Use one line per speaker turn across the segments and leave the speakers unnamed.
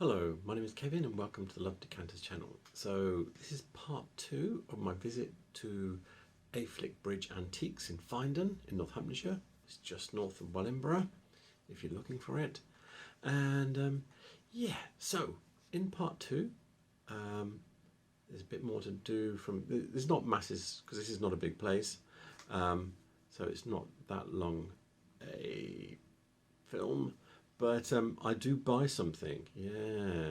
Hello, my name is Kevin and welcome to the Love Decanters channel. So this is part 2 of my visit to Affleck Bridge Antiques in Finedon in Northamptonshire. It's just north of Wellingborough if you're looking for it. And yeah, so in part 2 there's a bit more to do. There's not masses because this is not a big place, so it's not that long a film. But I do buy something, yeah.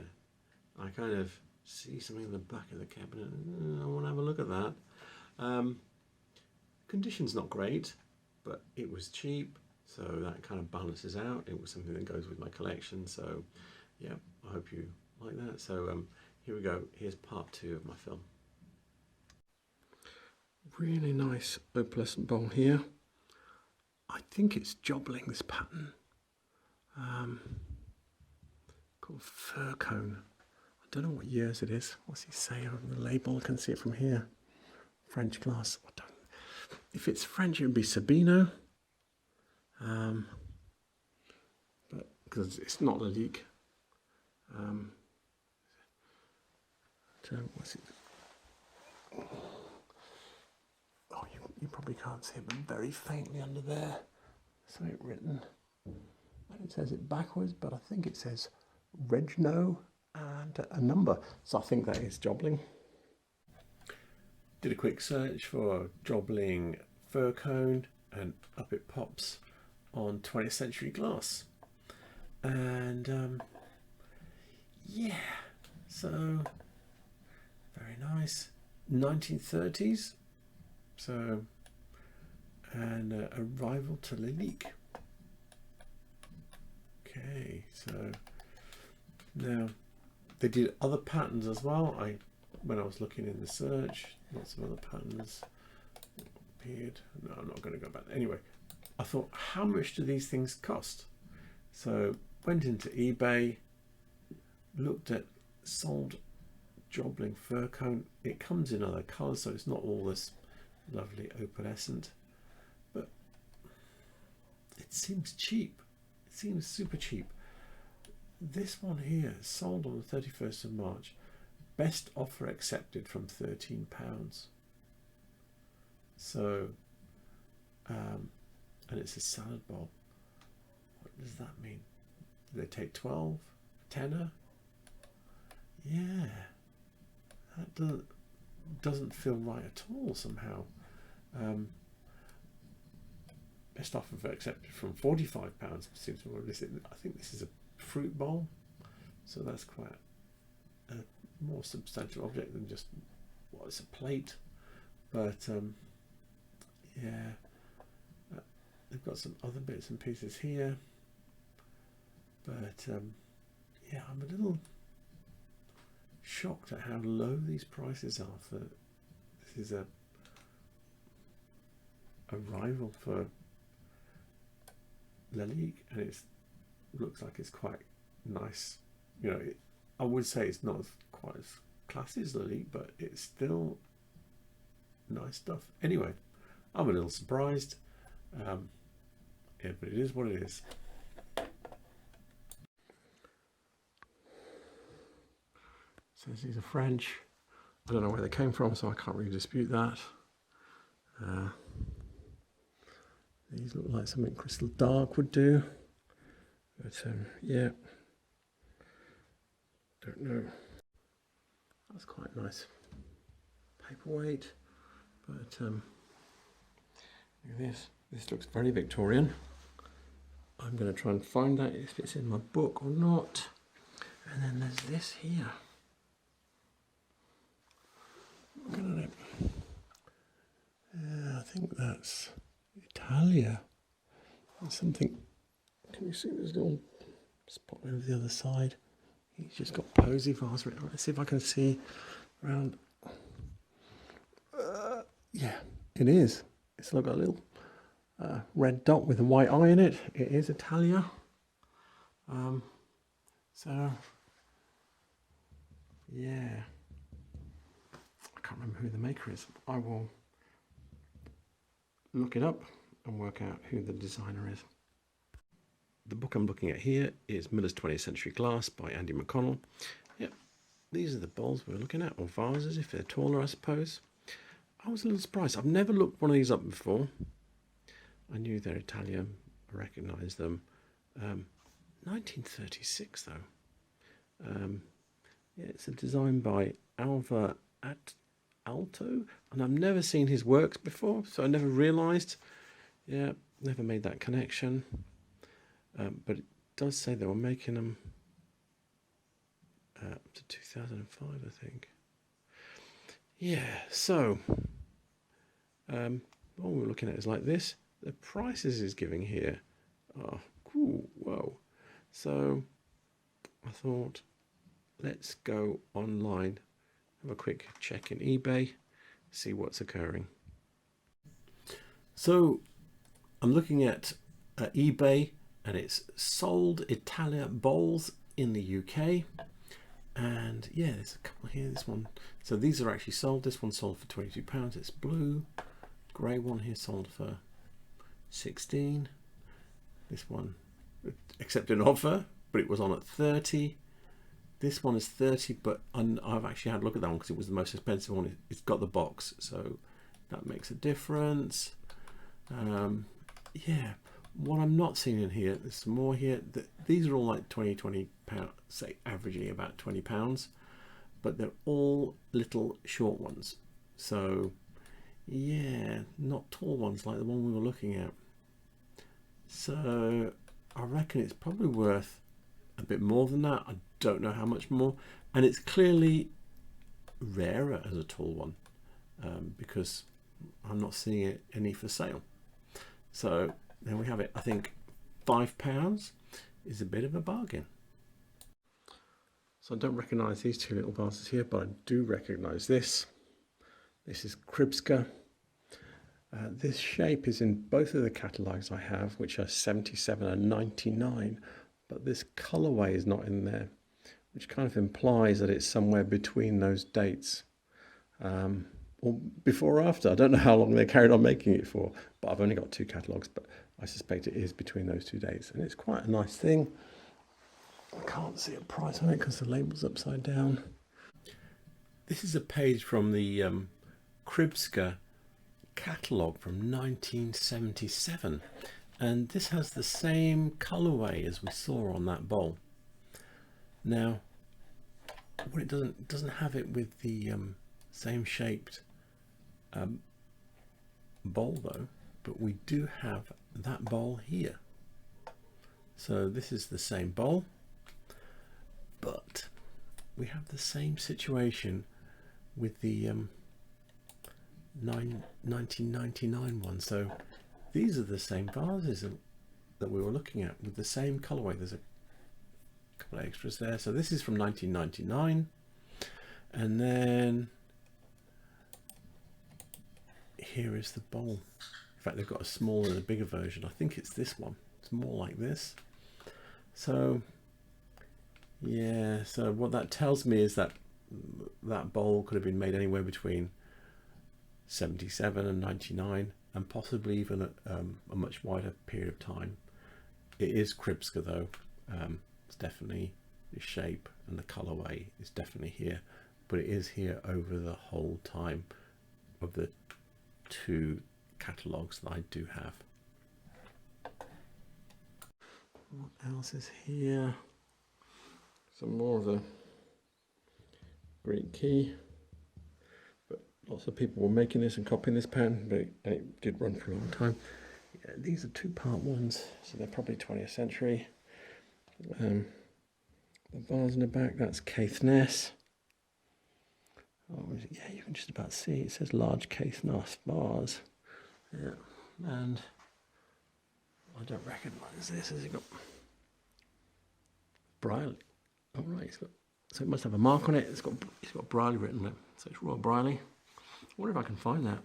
I kind of see something in the back of the cabinet. I want to have a look at that. Condition's not great, but it was cheap, so that kind of balances out. It was something that goes with my collection, so yeah, I hope you like that. So here we go. Here's part 2 of my film. Really nice opalescent bowl here. I think it's Jobling, this pattern. Called fir cone. I don't know what years it is. What's he say on the label? I can see it from here. French glass. I don't. If it's French, it would be Sabino. But because it's not Lalique. So what's it? Oh, you probably can't see it, but very faintly under there. Something written. It says it backwards, but I think it says Regno and a number. So I think that is Jobling. Did a quick search for Jobling fir cone and up it pops on 20th century glass. And yeah, so very nice. 1930s. So, and a rival to Lalique. Okay, so now they did other patterns as well. When I was looking in the search, lots of other patterns appeared. No, I'm not going to go back. Anyway, I thought, how much do these things cost? So went into eBay, looked at sold Jobling fir cone. It comes in other colours, so it's not all this lovely opalescent, but it seems cheap. Seems super cheap. This one here sold on the 31st of March. Best offer accepted from £13. So and it's a salad bowl. What does that mean? Do they take 12? Tenner? Yeah, that doesn't feel right at all somehow. Best offer accepted from £45 seems more realistic. I think this is a fruit bowl, so that's quite a more substantial object than just it's a plate. But yeah, they've got some other bits and pieces here. But yeah, I'm a little shocked at how low these prices are. For this is a rival for Lalique, and it looks like it's quite nice. You know, I would say it's not quite as classy as Lalique, but it's still nice stuff. Anyway, I'm a little surprised. Yeah, but it is what it is. Says these are French. I don't know where they came from, so I can't really dispute that. These look like something crystal dark would do, but yeah, don't know. That's quite nice paperweight, but look at this. This looks very Victorian. I'm going to try and find that if it's in my book or not. And then there's this here. Looking at it, yeah, I think that's Italia. There's something. Can you see this little spot over the other side? He's just got posy vase written. Let's see if I can see around. Yeah, it is. It's like a little red dot with a white eye in it. It is Italia. So yeah, I can't remember who the maker is. I will look it up and work out who the designer is. the book I'm looking at here is Miller's 20th Century Glass by Andy McConnell. Yep, these are the bowls we're looking at, or vases if they're taller, I suppose. I was a little surprised. I've never looked one of these up before. I knew they're Italian. I recognise them. 1936 though. Yeah, it's a design by Alva Alto, and I've never seen his works before, so I never realised. Yeah, never made that connection. But it does say they were making them up to 2005, I think. Yeah, so what we're looking at is like this. The prices is giving here. Oh, cool, whoa. So I thought, let's go online, have a quick check in eBay, see what's occurring. So I'm looking at eBay, and it's sold Italia bowls in the UK. And yeah, there's a couple here. This one, so these are actually sold. This one sold for £22. It's blue. Grey one here sold for 16. This one accepted an offer, but it was on at 30. This one is 30, but I've actually had a look at that one because it was the most expensive one. It's got the box, so that makes a difference. Yeah, what I'm not seeing in here, there's some more here. These are all like £20, say averagely about £20, but they're all little short ones. So yeah, not tall ones like the one we were looking at. So I reckon it's probably worth a bit more than that. I don't know how much more, and it's clearly rarer as a tall one because I'm not seeing it any for sale. So there we have it. I think £5 is a bit of a bargain. So I don't recognise these two little vases here, but I do recognise this. This is Kribska. This shape is in both of the catalogues I have, which are 77 and 99, but this colourway is not in there, which kind of implies that it's somewhere between those dates. Or before or after. I don't know how long they carried on making it for, but I've only got two catalogues, but I suspect it is between those 2 dates, and it's quite a nice thing. I can't see a price on it because the label's upside down. This is a page from the Kribska catalogue from 1977, and this has the same colourway as we saw on that bowl. Now, what it doesn't have it with the same shaped bowl though, but we do have that bowl here. So this is the same bowl, but we have the same situation with the 1999 one. So these are the same vases that we were looking at with the same colorway. There's a couple of extras there. So this is from 1999, and then here is the bowl. In fact, they've got a smaller and a bigger version. I think it's this one. It's more like this. So yeah, so what that tells me is that that bowl could have been made anywhere between 77 and 99, and possibly even a much wider period of time. It is Kribska though. It's definitely the shape and the colorway is definitely here, but it is here over the whole time of the two catalogues that I do have. What else is here? Some more of the Greek key, but lots of people were making this and copying this pan, but it did run for a long time. Yeah, these are two-part ones, so they're probably 20th century. The vase in the back, that's Caithness. Oh, yeah, you can just about see it says large Caithness vase. Yeah, and I don't recognise this. Has it got Briley? Oh right, it's got, so it must have a mark on it. It's got Briley written on it, so it's Royal Briley. I wonder if I can find that.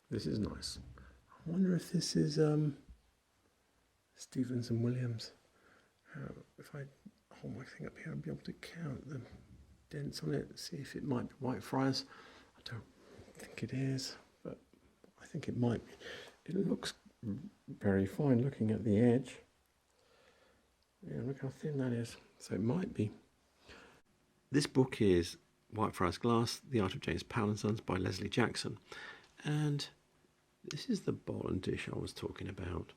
This is nice. I wonder if this is Stevens and Williams. If I hold my thing up here, I'll be able to count the dents on it, see if it might be Whitefriars. I don't think it is, but I think it might be. It looks very fine looking at the edge. Yeah, look how thin that is. So it might be. This book is Whitefriars Glass, The Art of James Powell and Sons by Leslie Jackson. And this is the bowl and dish I was talking about.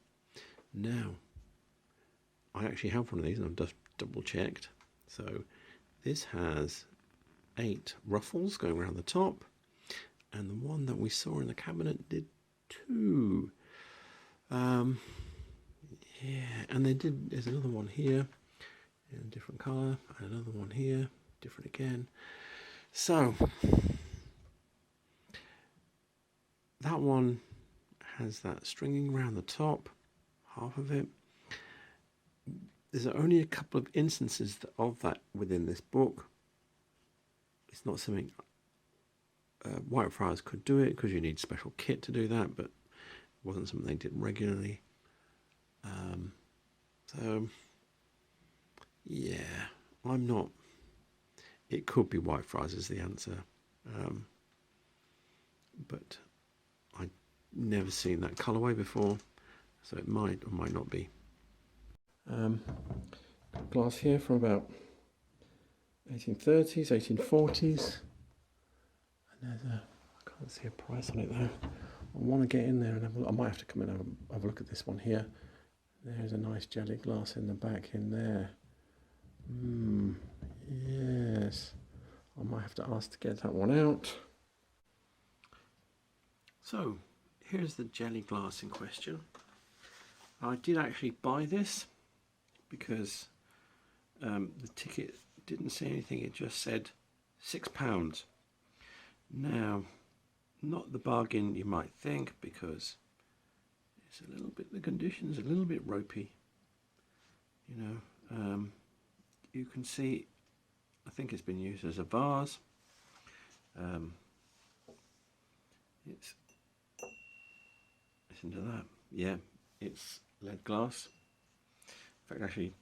Now, I actually have one of these and I've just double checked. So this has 8 ruffles going around the top, and the one that we saw in the cabinet did 2. Yeah, and there's another one here in a different colour, and another one here, different again. So that one has that stringing around the top, half of it. There's only a couple of instances of that within this book. It's not something Whitefriars could do it because you need special kit to do that, but it wasn't something they did regularly. So yeah, I'm not. It could be Whitefriars is the answer, but I've never seen that colourway before, so it might or might not be. Glass here from about 1830s, 1840s, and there's I can't see a price on it though. I want to get in there and have a look. I might have to come in and have a look at this one here. There's a nice jelly glass in the back in there. Yes, I might have to ask to get that one out. So here's the jelly glass in question. I did actually buy this because the ticket didn't say anything, it just said £6. Now, not the bargain you might think, because it's a little bit, the condition's a little bit ropey, you know. You can see, I think it's been used as a vase. Listen to that. Yeah, it's lead glass. In fact, actually,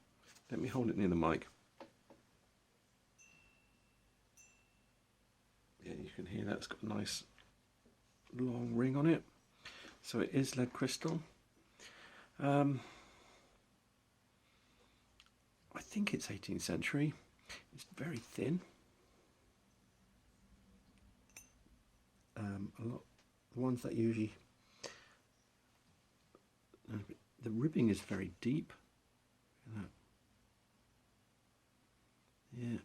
let me hold it near the mic. Yeah, you can hear that's got a nice long ring on it. So it is lead crystal. I think it's 18th century. It's very thin. A lot, the ones that usually, the ribbing is very deep. Yeah.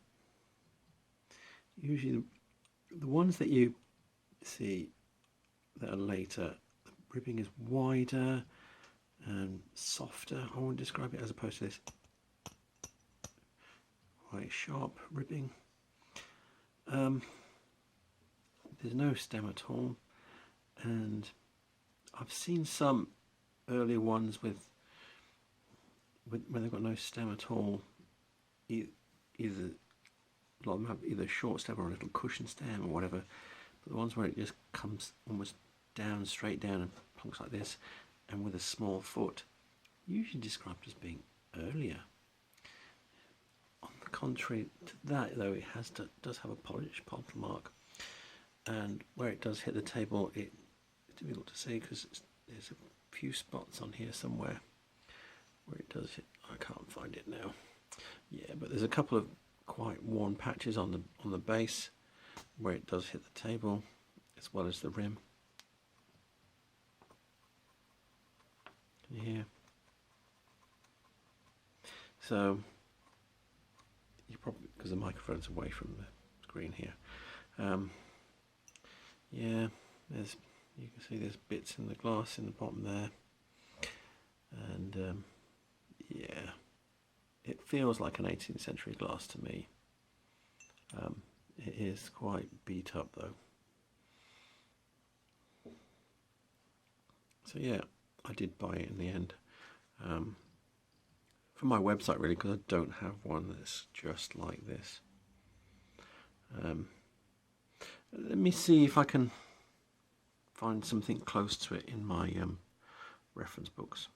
Usually the ones that you see that are later, the ribbing is wider and softer. I won't describe it as opposed to this quite sharp ribbing. There's no stem at all, and I've seen some earlier ones with when they've got no stem at all. Either a lot of them have either a short stem or a little cushion stem or whatever, but the ones where it just comes almost down, straight down and plonks like this, and with a small foot, usually described as being earlier. On the contrary to that, though, it does have a polished pottle mark, and where it does hit the table, it's difficult to see because there's a few spots on here somewhere where it does hit. I can't find it now. Yeah, but there's a couple of quite worn patches on the base where it does hit the table, as well as the rim. Can you hear? So you probably, because the microphone's away from the screen here. Yeah, you can see there's bits in the glass in the bottom there, and yeah, it feels like an 18th century glass to me. It is quite beat up though. So yeah, I did buy it in the end. From my website really, because I don't have one that's just like this. Let me see if I can find something close to it in my reference books.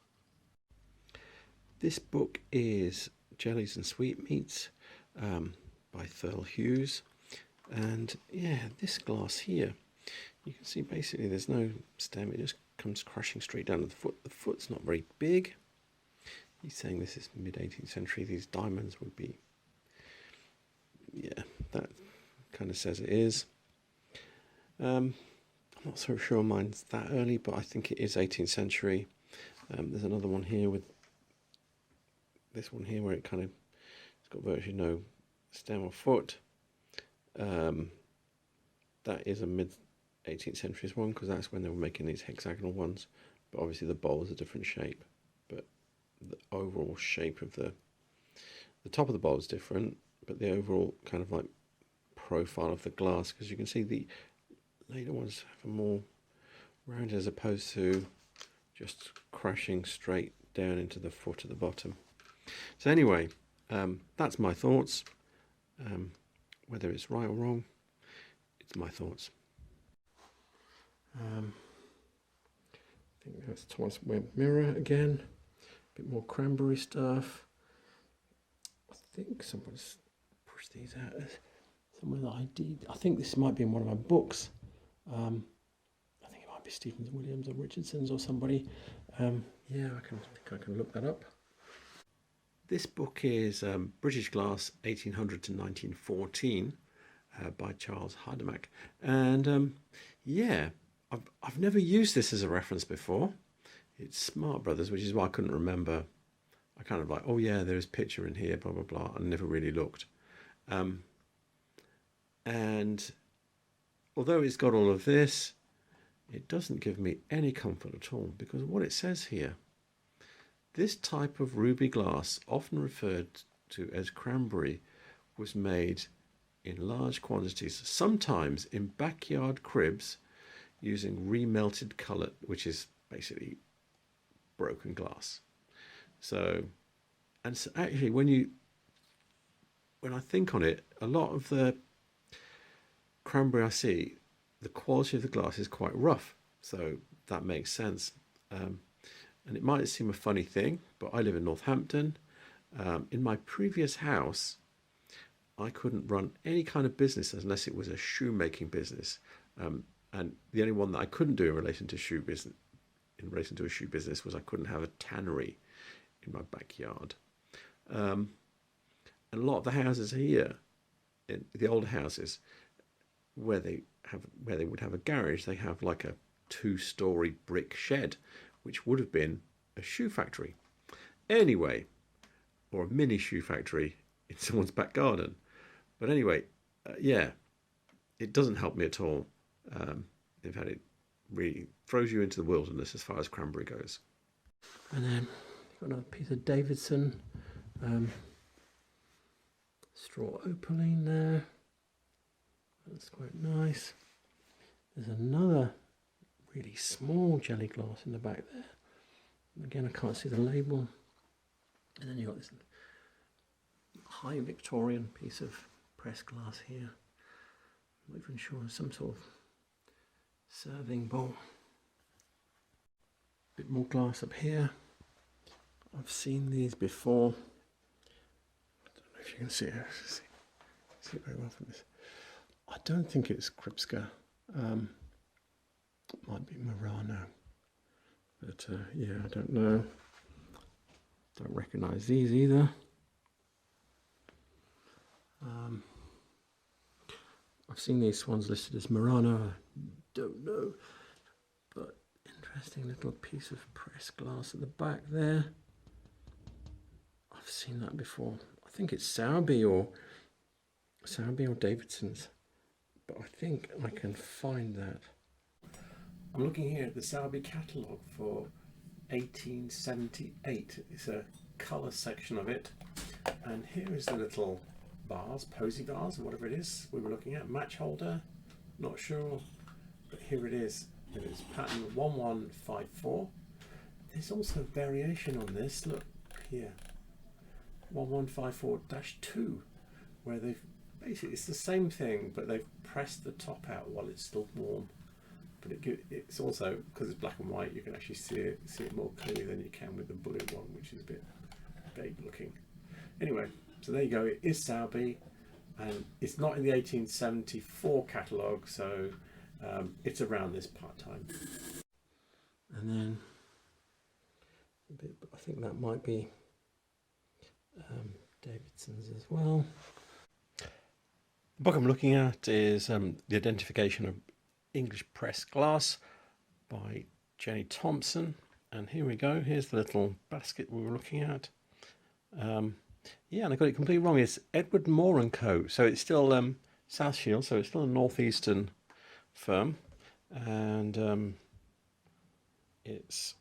This book is Jellies and Sweetmeats by Therle Hughes, and yeah, this glass here, you can see basically there's no stem, it just comes crashing straight down to the foot. The foot's not very big. He's saying this is mid-18th century. These diamonds would be, yeah, that kind of says it is. I'm not so sure mine's that early, but I think it is 18th century. There's another one here with this one here where it's got virtually no stem or foot. That is a mid-18th century one, because that's when they were making these hexagonal ones. But obviously the bowl is a different shape. But the overall shape of the top of the bowl is different, but the overall kind of like profile of the glass, because you can see the later ones have a more round as opposed to just crashing straight down into the foot at the bottom. So anyway, that's my thoughts. Whether it's right or wrong, it's my thoughts. I think that's Thomas Webb mirror again. A bit more cranberry stuff. I think someone's pushed these out somewhere that I did. I think this might be in one of my books. I think it might be Stevens Williams or Richardson's or somebody. Yeah, I think I can look that up. This book is British Glass 1800 to 1914 by Charles Hajdemach. And yeah, I've never used this as a reference before. It's Smart Brothers, which is why I couldn't remember. I kind of like, oh yeah, there's a picture in here, blah, blah, blah. I never really looked. And although it's got all of this, it doesn't give me any comfort at all, because what it says here, this type of ruby glass, often referred to as cranberry, was made in large quantities, sometimes in backyard cribs, using remelted colour, which is basically broken glass. So actually, when I think on it, a lot of the cranberry I see, the quality of the glass is quite rough, so that makes sense. And it might seem a funny thing, but I live in Northampton. In my previous house, I couldn't run any kind of business unless it was a shoemaking business. And the only one that I couldn't do in relation to a shoe business was I couldn't have a tannery in my backyard. And a lot of the houses here, in the older houses, where they would have a garage, they have like a 2-story brick shed, which would have been a shoe factory. Anyway, or a mini shoe factory in someone's back garden. But anyway, yeah, it doesn't help me at all. In fact, it really throws you into the wilderness as far as cranberry goes. And then got another piece of Davidson straw opaline there. That's quite nice. There's another really small jelly glass in the back there. Again, I can't see the label. And then you've got this high Victorian piece of pressed glass here. I'm not even sure, some sort of serving bowl. A bit more glass up here. I've seen these before. I don't know if you can see it. See it very well from this. I don't think it's Kripska. It might be Murano. But yeah, I don't know. Don't recognise these either. I've seen these ones listed as Murano. I don't know. But interesting little piece of pressed glass at the back there. I've seen that before. I think it's Sowerby or Davidson's. But I think I can find that. I'm looking here at the Sowerby catalogue for 1878. It's a colour section of it. And here is the little vase, posy vase, whatever it is we were looking at. Match holder, not sure. But here it is. It is pattern 1154. There's also variation on this. Look here. 1154-2, where they've basically, it's the same thing, but they've pressed the top out while it's still warm. But it's also, because it's black and white, you can actually see it more clearly than you can with the blue one, which is a bit vague looking. Anyway, so there you go. It is Sowerby, and it's not in the 1874 catalogue, so it's around this part time. And And then a bit, I think that might be Davidson's as well. The book I'm looking at is The Identification of English Press Glass by Jenny Thompson. And here we go. Here's the little basket we were looking at. Yeah, and I got it completely wrong. It's Edward Moore and Co. So it's still South Shields, so it's still a northeastern firm. And it's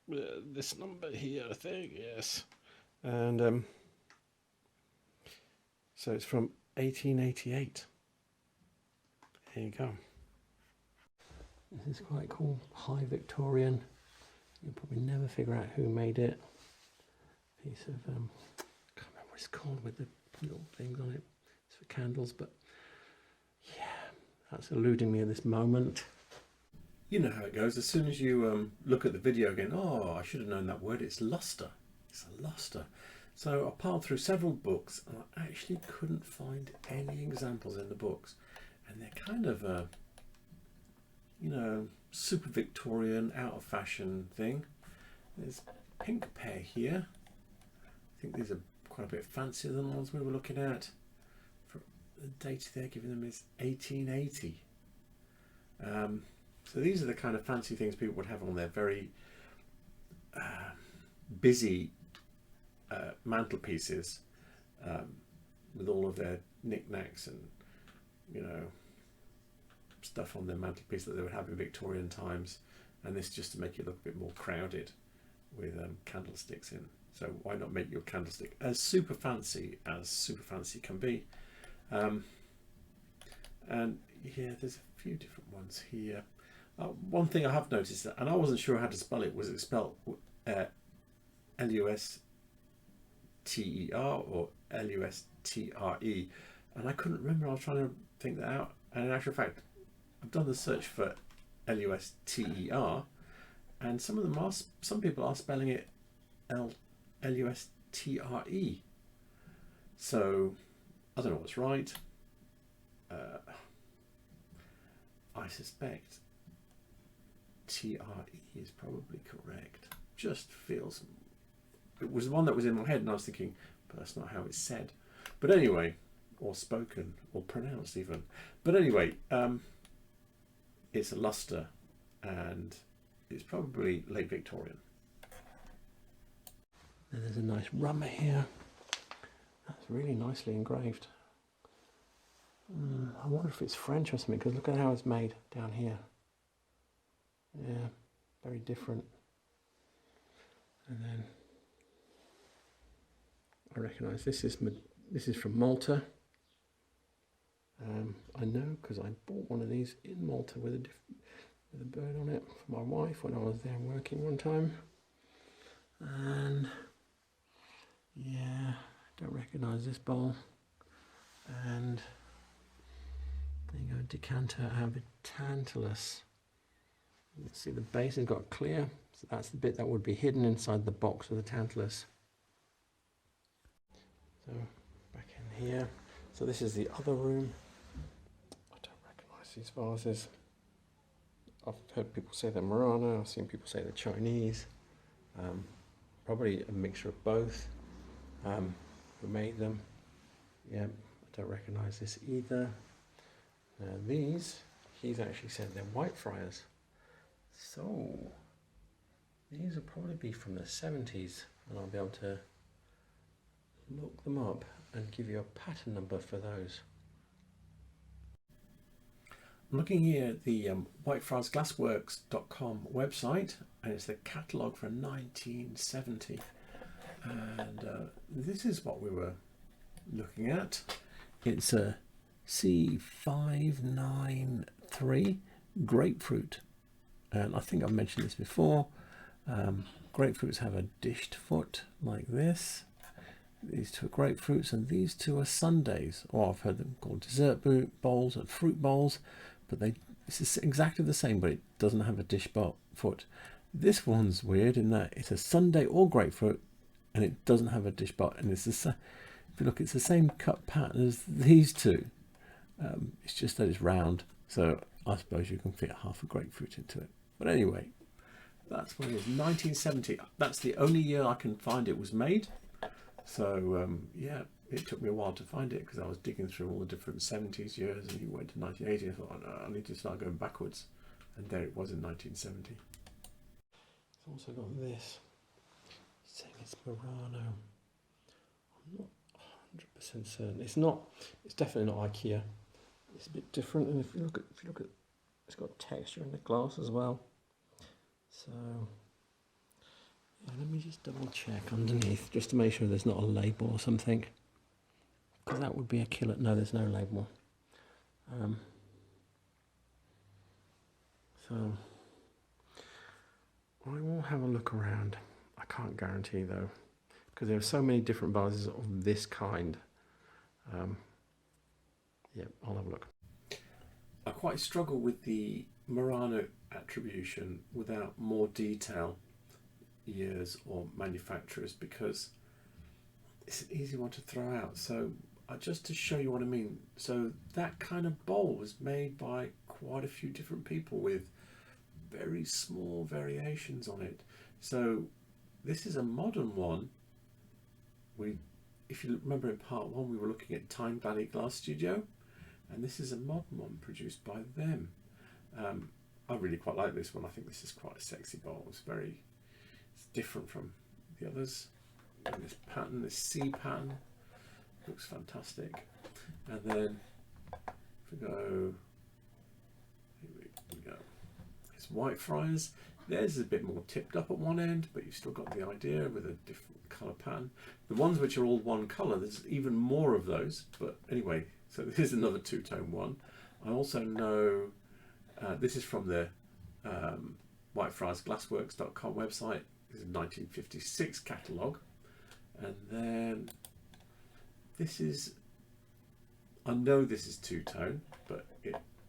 this number here, I think, yes. And so it's from 1888. There you go. This is quite cool. High Victorian. You'll probably never figure out who made it. Piece of, I can't remember what it's called with the little things on it. It's for candles, but yeah, that's eluding me at this moment. You know how it goes. As soon as you look at the video again, oh, I should have known that word. It's luster. It's a luster. So I piled through several books and I actually couldn't find any examples in the books. And they're kind of a, you know, super Victorian, out of fashion thing. There's a pink pair here. I think these are quite a bit fancier than the ones we were looking at. For the date they're giving them is 1880. So these are the kind of fancy things people would have on their very busy mantelpieces, with all of their knickknacks and, you know, stuff on their mantelpiece that they would have in Victorian times. And this just to make it look a bit more crowded with candlesticks in. So why not make your candlestick as super fancy can be? And yeah, there's a few different ones here. One thing I have noticed, and I wasn't sure how to spell it, was it spelled L-U-S-T-E-R or L-U-S-T-R-E? And I couldn't remember. I was trying to think that out. And in actual fact, I've done the search for L-U-S-T-E-R, and some people are spelling it L-U-S-T-R-E. So I don't know what's right. I suspect T-R-E is probably correct. Just feels, it was the one that was in my head and I was thinking, but that's not how it's said. But anyway, or spoken or pronounced even. But anyway, it's a luster and it's probably late Victorian. And there's a nice rummer here. That's really nicely engraved. I wonder if it's French or something, because look at how it's made down here. Yeah, very different. And then I recognise this is from Malta. I know because I bought one of these in Malta with a bird on it for my wife when I was there working one time. And yeah, I don't recognise this bowl. And there you go, decanter and Tantalus. You can see the base has got clear, so that's the bit that would be hidden inside the box of the Tantalus. So back in here, so this is the other room. I don't recognise these vases. I've heard people say they're Murano, I've seen people say they're Chinese. Probably a mixture of both. Who made them? Yeah, I don't recognise this either. Now these, he's actually said they're Whitefriars. So these will probably be from the 70s, and I'll be able to look them up and give you a pattern number for those. I'm looking here at the whitefriarsglassworks.com website, and it's the catalogue for 1970. And this is what we were looking at. It's a C593 grapefruit. And I think I've mentioned this before. Grapefruits have a dished foot like this. These two are grapefruits and these two are sundaes, or I've heard them called dessert bowls and fruit bowls, but it's exactly the same, but it doesn't have a dish foot. This one's weird in that it's a sundae or grapefruit and it doesn't have a dish bowl, and it's if you look, it's the same cut pattern as these two. It's just that it's round, so I suppose you can fit half a grapefruit into it. But anyway, That's when it was 1970. That's the only year I can find it was made. So yeah, it took me a while to find it because I was digging through all the different 70s years, and you went to 1980. I thought, oh, no, I need to start going backwards, and there it was in 1970. It's also got this saying it's Murano. I'm not 100% certain. It's not. It's definitely not IKEA. It's a bit different, and if you look at, it's got texture in the glass as well. So yeah, let me just double check underneath just to make sure there's not a label or something, because that would be a killer. No, there's no label. So I will have a look around. I can't guarantee though, because there are so many different vases of this kind. Yeah, I'll have a look. I quite struggle with the Murano attribution without more detail, years or manufacturers, because it's an easy one to throw out. So just to show you what I mean, so that kind of bowl was made by quite a few different people with very small variations on it. So this is a modern one. If you remember in part one, we were looking at Tyne Valley Glass Studio, and this is a modern one produced by them. I really quite like this one. I think this is quite a sexy bowl. It's different from the others. And this pattern, this C pattern, looks fantastic. And then if we go, here we go. It's Whitefriars. Theirs is a bit more tipped up at one end, but you've still got the idea with a different colour pattern. The ones which are all one colour, there's even more of those. But anyway, so this is another two-tone one. I also know this is from the whitefriarsglassworks.com website. This is a 1956 catalogue. And then this is, I know this is two-tone, but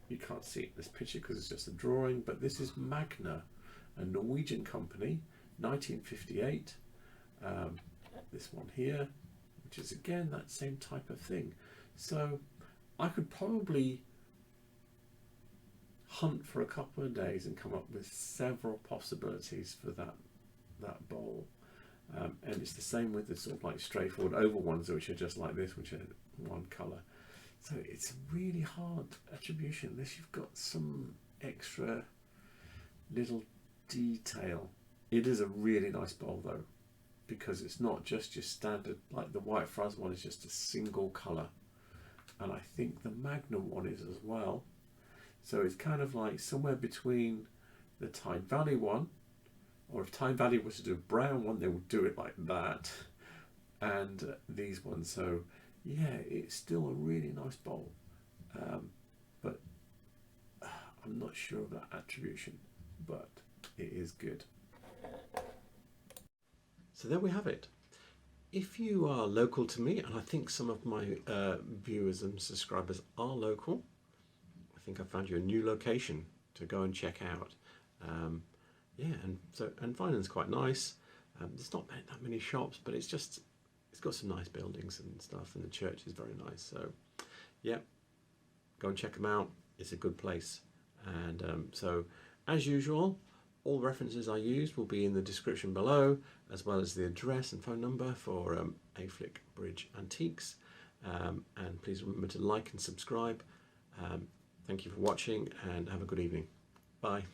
you can't see it in this picture because it's just a drawing, but this is Magna, a Norwegian company, 1958. This one here, which is again that same type of thing. So I could probably hunt for a couple of days and come up with several possibilities for that bowl. And it's the same with the sort of like straightforward oval ones, which are just like this, which are one colour. So it's a really hard attribution unless you've got some extra little detail. It is a really nice bowl though, because it's not just your standard, like the Whitefriars one is just a single colour, and I think the Magnum one is as well. So it's kind of like somewhere between the Tyne Valley one, or if Tyne Valley was to do a brown one, they would do it like that, and these ones. So yeah, it's still a really nice bowl, but I'm not sure of that attribution, but it is good. So there we have it. If you are local to me, and I think some of my viewers and subscribers are local, I think I found you a new location to go and check out. Yeah, and Finedon's quite nice. There's not that many shops, but it's got some nice buildings and stuff, and the church is very nice. So yeah, go and check them out. It's a good place. And so as usual, all references I used will be in the description below, as well as the address and phone number for Affleck Bridge Antiques. And please remember to like and subscribe. Thank you for watching, and have a good evening. Bye.